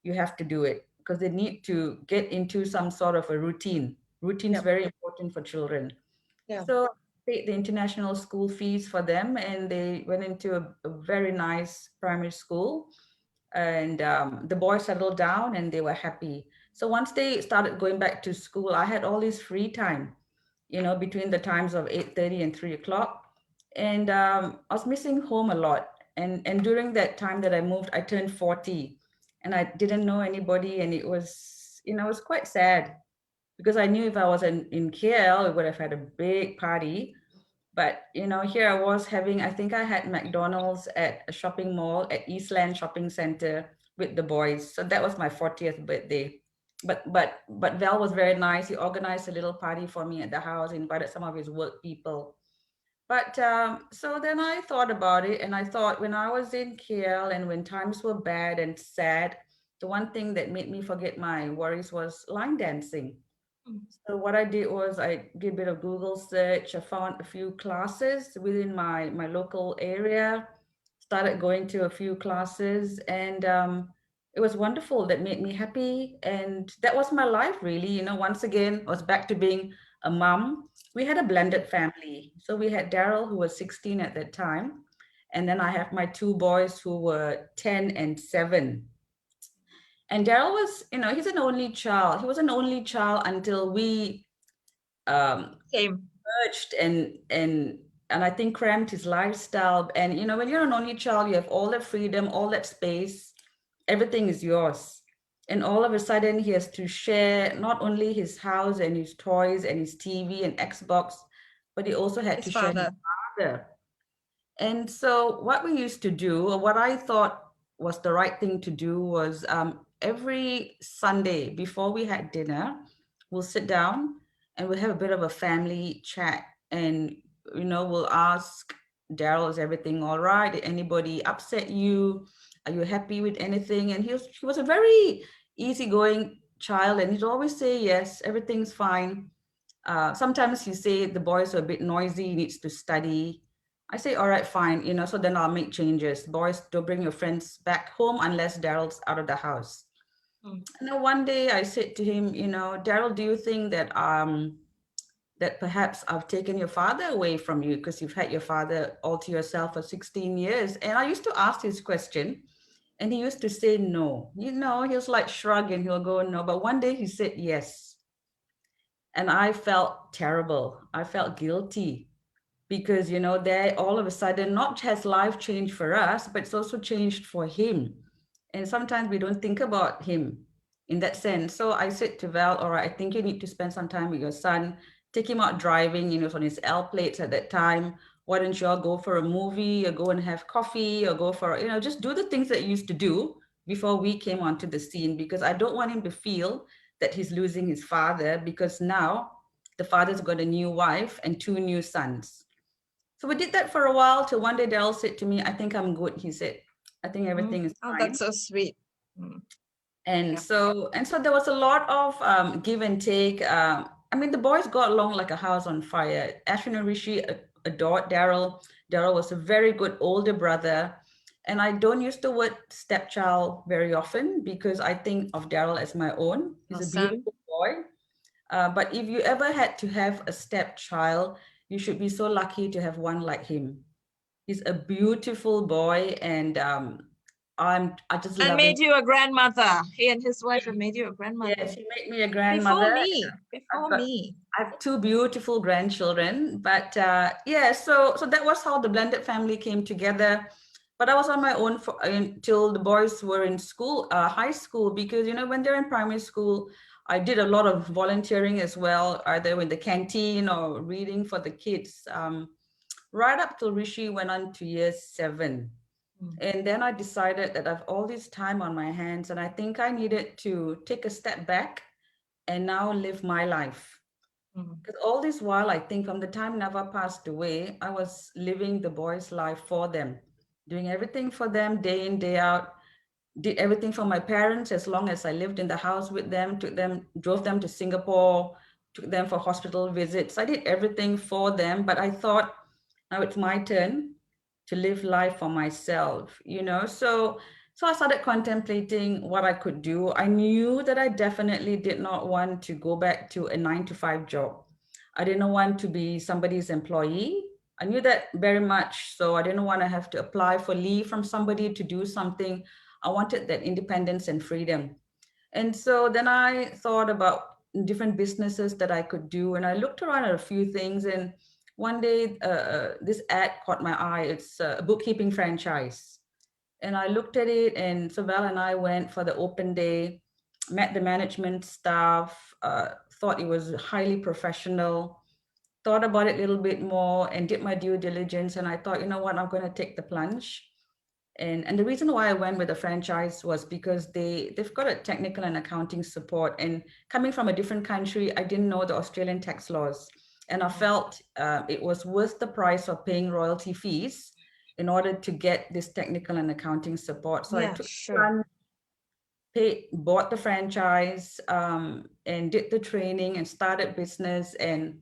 [SPEAKER 2] you have to do it because they need to get into some sort of a routine. Routine is very important for children.
[SPEAKER 1] Yeah.
[SPEAKER 2] So paid the international school fees for them, and they went into a very nice primary school. And the boys settled down, and they were happy. So once they started going back to school, I had all this free time, between the times of 8:30 and 3 o'clock. And I was missing home a lot. And during that time that I moved, I turned 40, and I didn't know anybody. And it was quite sad because I knew if I was in KL, it would have had a big party. But here I was having, I think I had McDonald's at a shopping mall at Eastland Shopping Center with the boys. So that was my 40th birthday. But Val was very nice. He organized a little party for me at the house, invited some of his work people. But so then I thought about it, and I thought when I was in KL and when times were bad and sad, the one thing that made me forget my worries was line dancing. So what I did was I did a bit of Google search. I found a few classes within my local area, started going to a few classes, and it was wonderful. That made me happy, and that was my life really. Once again, I was back to being a mom. We had a blended family. So we had Daryl, who was 16 at that time, and then I have my two boys who were 10 and 7. And Daryl was, he's an only child. He was an only child until we merged and I think cramped his lifestyle. And when you're an only child, you have all that freedom, all that space, everything is yours. And all of a sudden, he has to share not only his house and his toys and his TV and Xbox, but he also had to share his father. And so what we used to do, or what I thought was the right thing to do, was every Sunday before we had dinner, we'll sit down and we'll have a bit of a family chat. And, we'll ask Daryl, is everything all right? Did anybody upset you? Are you happy with anything? And he was a very easygoing child, and he'd always say, yes, everything's fine. Sometimes he say the boys are a bit noisy, he needs to study. I say, all right, fine, so then I'll make changes. Boys, don't bring your friends back home unless Daryl's out of the house. And then one day I said to him, Daryl, do you think that that perhaps I've taken your father away from you because you've had your father all to yourself for 16 years? And I used to ask this question, and he used to say no. He was like shrugging, he'll go no. But one day he said yes. And I felt terrible. I felt guilty because, there all of a sudden, not has life changed for us, but it's also changed for him. And sometimes we don't think about him in that sense. So I said to Val, all right, I think you need to spend some time with your son, take him out driving, on his L plates at that time. Why don't you all go for a movie or go and have coffee or go for, just do the things that you used to do before we came onto the scene, because I don't want him to feel that he's losing his father, because now the father's got a new wife and 2 new sons. So we did that for a while till one day Daryl said to me, I think I'm good. He said, I think everything is fine.
[SPEAKER 1] Oh, that's so sweet.
[SPEAKER 2] And so there was a lot of give and take. The boys got along like a house on fire. Ashwin and Rishi adored Daryl. Daryl was a very good older brother. And I don't use the word stepchild very often because I think of Daryl as my own. He's a beautiful boy. But if you ever had to have a stepchild, you should be so lucky to have one like him. He's a beautiful boy, and I just
[SPEAKER 1] And
[SPEAKER 2] love him.
[SPEAKER 1] made you a grandmother. He and his wife have made you a grandmother.
[SPEAKER 2] Yes, he made me a
[SPEAKER 1] Before
[SPEAKER 2] grandmother.
[SPEAKER 1] me. Before me.
[SPEAKER 2] I have two beautiful grandchildren, but yeah, so that was how the blended family came together. But I was on my own until the boys were in school, high school, because you know when they're in primary school, I did a lot of volunteering as well, either in the canteen or reading for the kids. Right up till Rishi went on to year 7. And then I decided that I've all this time on my hands, and I think I needed to take a step back and now live my life. Because all this while, I think from the time Nava passed away, I was living the boys' life for them, doing everything for them day in, day out, did everything for my parents as long as I lived in the house with them, drove them to Singapore, took them for hospital visits. I did everything for them, but I thought now it's my turn to live life for myself, you know? So I started contemplating what I could do. I knew that I definitely did not want to go back to a 9-to-5 job. I didn't want to be somebody's employee. I knew that very much. So I didn't want to have to apply for leave from somebody to do something. I wanted that independence and freedom. And so then I thought about different businesses that I could do. And I looked around at a few things. And one day, this ad caught my eye. It's a bookkeeping franchise. And I looked at it, and Savel and I went for the open day, met the management staff, thought it was highly professional, thought about it a little bit more and did my due diligence. And I thought, you know what, I'm going to take the plunge. And the reason why I went with the franchise was because they've got a technical and accounting support. And coming from a different country, I didn't know the Australian tax laws. And I felt it was worth the price of paying royalty fees in order to get this technical and accounting support. So I took bought the franchise, and did the training and started business. And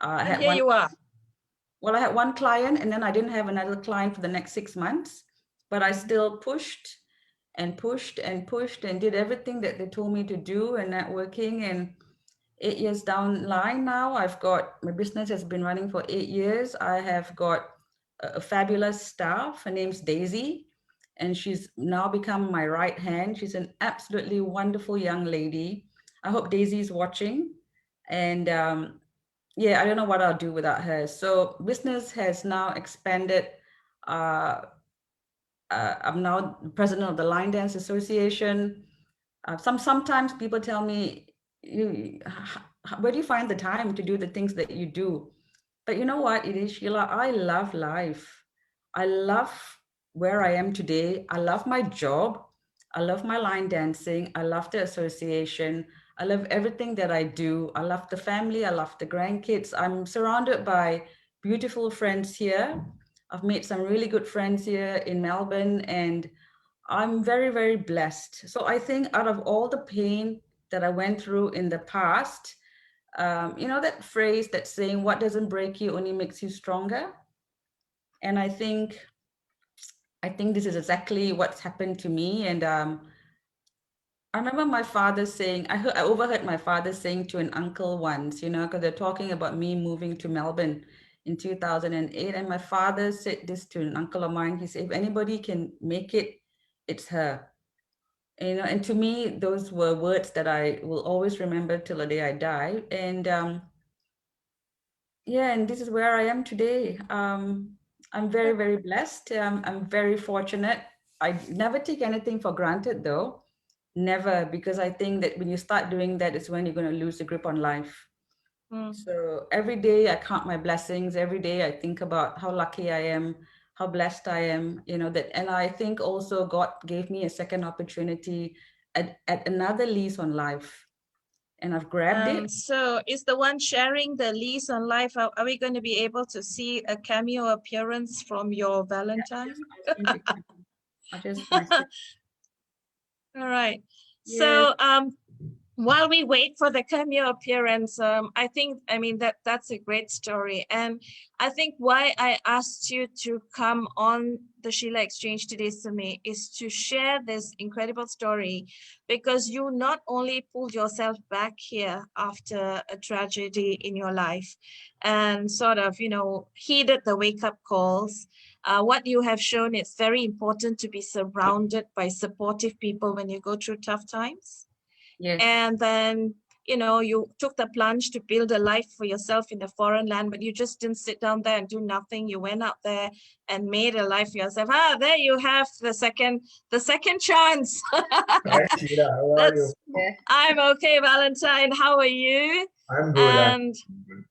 [SPEAKER 2] I had
[SPEAKER 1] here you are.
[SPEAKER 2] Well, I had one client, and then I didn't have another client for the next 6 months, but I still pushed and pushed and pushed and did everything that they told me to do and networking. And 8 years down the line now, my business has been running for 8 years. I have got a fabulous staff. Her name's Daisy, and she's now become my right hand. She's an absolutely wonderful young lady. I hope Daisy's watching. And yeah, I don't know what I'll do without her. So business has now expanded. I'm now president of the Line Dance Association. Sometimes people tell me, where do you find the time to do the things that you do? But you know what it is, Sheila? I love life. I love where I am today. I love my job. I love my line dancing. I love the association. I love everything that I do. I love the family. I love the grandkids. I'm surrounded by beautiful friends here. I've made some really good friends here in Melbourne, and I'm very, very blessed. So I think out of all the pain that I went through in the past, you know, that phrase that's saying, what doesn't break you only makes you stronger. And I think this is exactly what's happened to me. And I remember my father saying, I overheard my father saying to an uncle once, you know, because they're talking about me moving to Melbourne in 2008. And my father said this to an uncle of mine. He said, if anybody can make it, it's her. And, you know, and to me, those were words that I will always remember till the day I die. And yeah, and this is where I am today. I'm very, very blessed. I'm very fortunate. I never take anything for granted, though. Never, because I think that when you start doing that, it's when you're going to lose the grip on life. So every day I count my blessings. Every day I think about how lucky I am, how blessed I am, you know, that, and I think also God gave me a second opportunity at another lease on life. And I've grabbed it.
[SPEAKER 1] So is the one sharing the lease on life, are we going to be able to see a cameo appearance from your Valentine?
[SPEAKER 2] I just my
[SPEAKER 1] All right.
[SPEAKER 2] Yes.
[SPEAKER 1] So While we wait for the cameo appearance, I mean, that's a great story. And I think why I asked you to come on the Sheila Exchange today, Sumi, is to share this incredible story, because you not only pulled yourself back here after a tragedy in your life and sort of, heeded the wake-up calls. What you have shown, it's very important to be surrounded by supportive people when you go through tough times.
[SPEAKER 2] Yes.
[SPEAKER 1] And then, you took the plunge to build a life for yourself in a foreign land, but you just didn't sit down there and do nothing. You went out there and made a life for yourself. There you have the second chance.
[SPEAKER 3] Hi, Sheila. How are you?
[SPEAKER 1] I'm okay, Valentine. How are you?
[SPEAKER 3] I'm good.
[SPEAKER 1] And
[SPEAKER 3] good.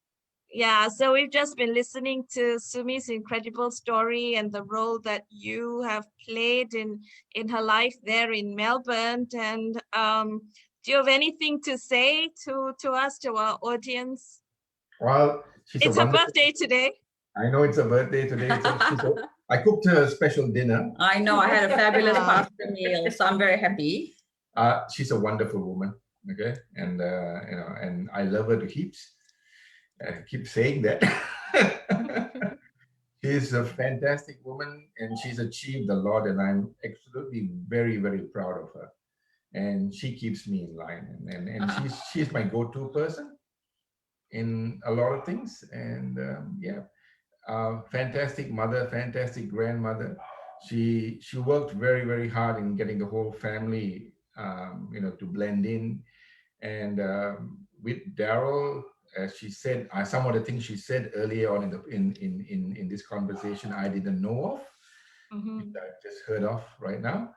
[SPEAKER 1] yeah, so we've just been listening to Sumi's incredible story and the role that you have played in her life there in Melbourne. And do you have anything to say to us, to our audience?
[SPEAKER 3] Well,
[SPEAKER 1] It's her birthday today.
[SPEAKER 3] I know it's a birthday today. I cooked her a special dinner.
[SPEAKER 2] I know, I had a fabulous pasta meal, so I'm very happy.
[SPEAKER 3] She's a wonderful woman, okay, and and I love her to heaps. I keep saying that. She's a fantastic woman, and she's achieved a lot, and I'm absolutely very, very proud of her. And she keeps me in line, and she's my go-to person in a lot of things. And fantastic mother, fantastic grandmother. She worked very, very hard in getting the whole family to blend in. And with Daryl, as she said, some of the things she said earlier on in this conversation, I didn't know of. Which I just heard of right now.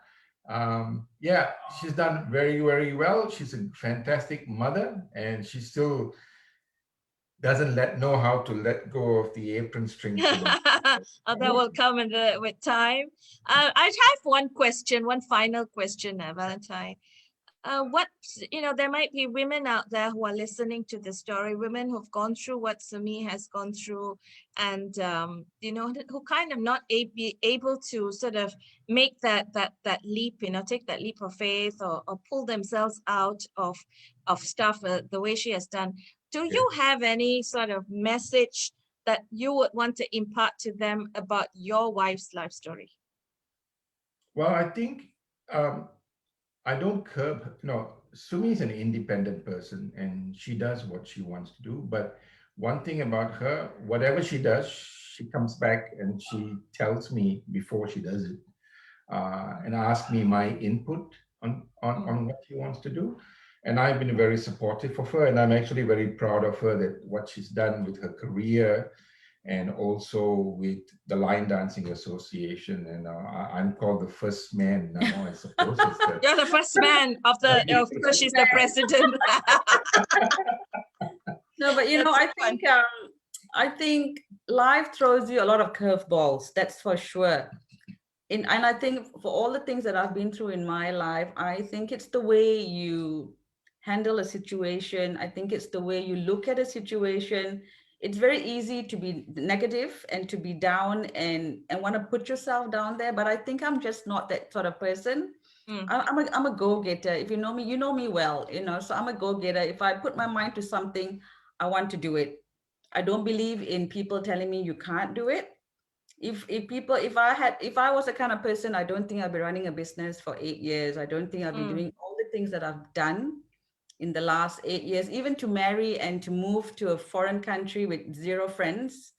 [SPEAKER 3] Yeah, she's done very, very well. She's a fantastic mother, and she still doesn't know how to let go of the apron strings.
[SPEAKER 1] That will come with time. I have one final question, Valentine. There might be women out there who are listening to the story, women who've gone through what Sumi has gone through, and who kind of not be able to sort of make that leap, take that leap of faith, or pull themselves out of stuff the way she has done. Do you have any sort of message that you would want to impart to them about your wife's life story?
[SPEAKER 3] Well, I think I don't curb. No, Sumi is an independent person, and she does what she wants to do. But one thing about her, whatever she does, she comes back and she tells me before she does it, and asks me my input on what she wants to do. And I've been very supportive of her, and I'm actually very proud of her that what she's done with her career, and also with the Line Dancing Association. And I'm called the first man now, I suppose.
[SPEAKER 1] You're the first man of course, she's the president.
[SPEAKER 2] No, but I think life throws you a lot of curveballs, that's for sure. And I think for all the things that I've been through in my life, I think it's the way you handle a situation. I think it's the way you look at a situation. It's very easy to be negative and to be down and want to put yourself down there. But I think I'm just not that sort of person. I'm a go-getter. If you know me, you know me well, so I'm a go-getter. If I put my mind to something, I want to do it. I don't believe in people telling me you can't do it. If I was the kind of person, I don't think I'd be running a business for 8 years. I don't think I'd be doing all the things that I've done in the last 8 years, even to marry and to move to a foreign country with 0 friends.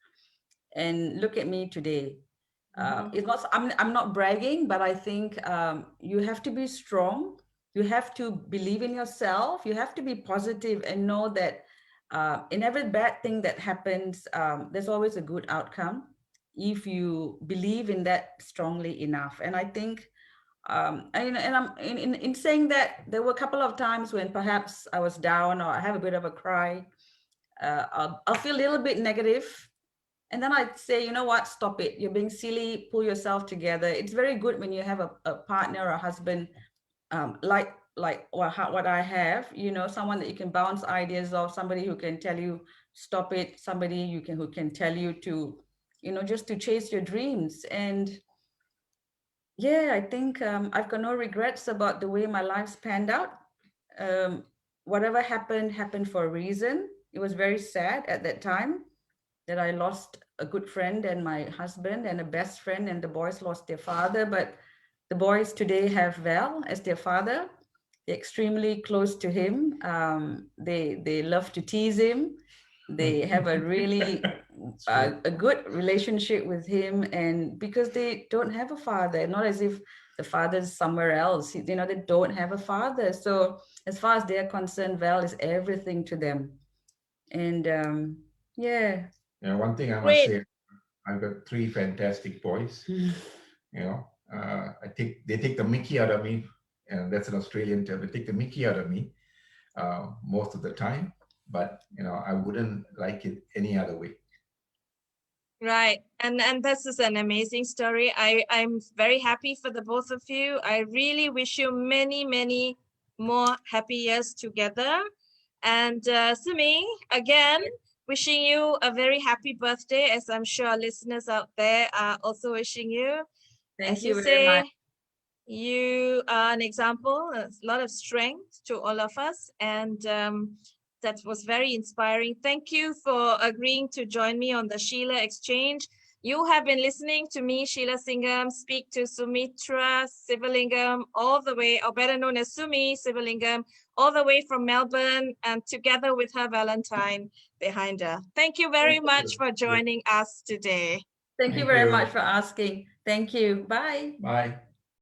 [SPEAKER 2] And look at me today. It's not, I'm not bragging, but I think you have to be strong. You have to believe in yourself. You have to be positive and know that in every bad thing that happens, there's always a good outcome if you believe in that strongly enough. And I think, and I'm in saying that, there were a couple of times when perhaps I was down or I have a bit of a cry. I'll feel a little bit negative. And then I'd say, you know what, stop it. You're being silly, pull yourself together. It's very good when you have a partner or a husband like what I have, someone that you can bounce ideas off, somebody who can tell you, stop it, somebody who can tell you to, just to chase your dreams. And yeah, I think I've got no regrets about the way my life's panned out. whatever happened for a reason. It was very sad at that time that I lost a good friend and my husband and a best friend, and the boys lost their father. But the boys today have Val as their father. They're extremely close to him. They love to tease him. They have a really a good relationship with him, and because they don't have a father, not as if the father's somewhere else, they don't have a father. So as far as they're concerned, Val is everything to them. And yeah.
[SPEAKER 3] One thing I must
[SPEAKER 1] Great.
[SPEAKER 3] say, I've got 3 fantastic boys. They take the mickey out of me, and that's an Australian term. They take the mickey out of me most of the time, but I wouldn't like it any other way.
[SPEAKER 1] Right. And this is an amazing story. I'm very happy for the both of you. I really wish you many, many more happy years together. And Sumi, again, wishing you a very happy birthday, as I'm sure our listeners out there are also wishing you.
[SPEAKER 2] Thank
[SPEAKER 1] As
[SPEAKER 2] you
[SPEAKER 1] you
[SPEAKER 2] very
[SPEAKER 1] say,
[SPEAKER 2] much.
[SPEAKER 1] you are an example, a lot of strength to all of us. And that was very inspiring. Thank you for agreeing to join me on the Sheila Exchange. You have been listening to me, Sheila Singham, speak to Sumitra Sivalingam, all the way, or better known as Sumi Sivalingam, all the way from Melbourne, and together with her Valentine behind her. Thank you very much for joining us today.
[SPEAKER 2] Thank you very much for asking. Thank you. Bye.
[SPEAKER 3] Bye.